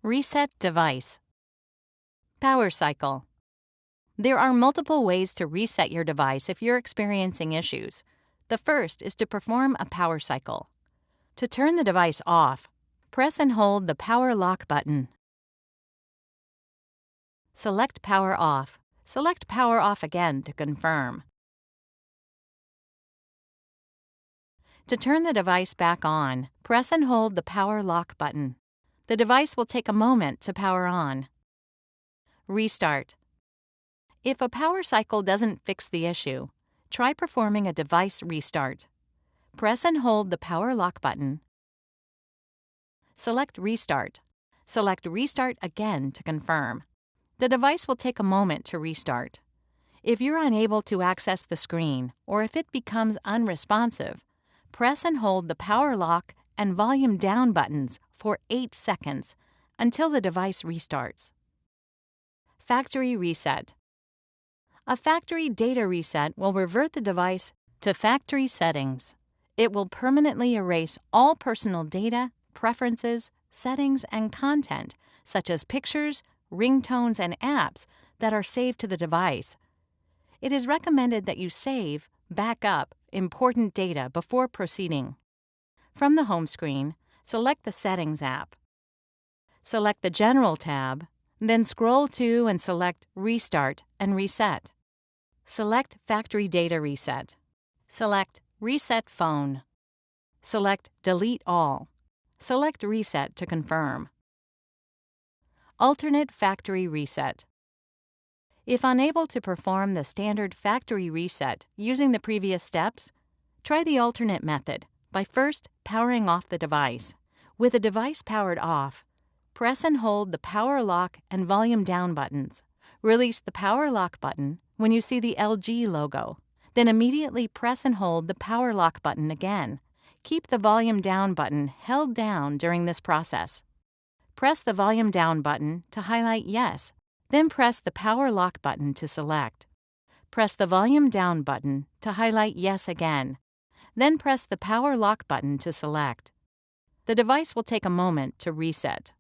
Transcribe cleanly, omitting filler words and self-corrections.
Reset device. Power cycle. There are multiple ways to reset your device if you're experiencing issues. The first is to perform a power cycle. To turn the device off, press and hold the power lock button. Select power off. Select power off again to confirm. To turn the device back on, press and hold the power lock button. The device will take a moment to power on. Restart. If a power cycle doesn't fix the issue, try performing a device restart. Press and hold the power lock button. Select Restart. Select Restart again to confirm. The device will take a moment to restart. If you're unable to access the screen or if it becomes unresponsive, press and hold the power lock and volume down buttons for 8 seconds until the device restarts. Factory reset. A factory data reset will revert the device to factory settings. It will permanently erase all personal data, preferences, settings, and content, such as pictures, ringtones, and apps that are saved to the device. It is recommended that you save, back up, important data before proceeding. From the home screen, select the Settings app. Select the General tab, then scroll to and select Restart and Reset. Select Factory Data Reset. Select Reset Phone. Select Delete All. Select Reset to confirm. Alternate Factory Reset. If unable to perform the standard factory reset using the previous steps, try the alternate method by first powering off the device. With the device powered off, press and hold the power lock and volume down buttons. Release the power lock button when you see the LG logo. Then immediately press and hold the power lock button again. Keep the volume down button held down during this process. Press the volume down button to highlight Yes, then press the power lock button to select. Press the volume down button to highlight Yes again, then press the power lock button to select. The device will take a moment to reset.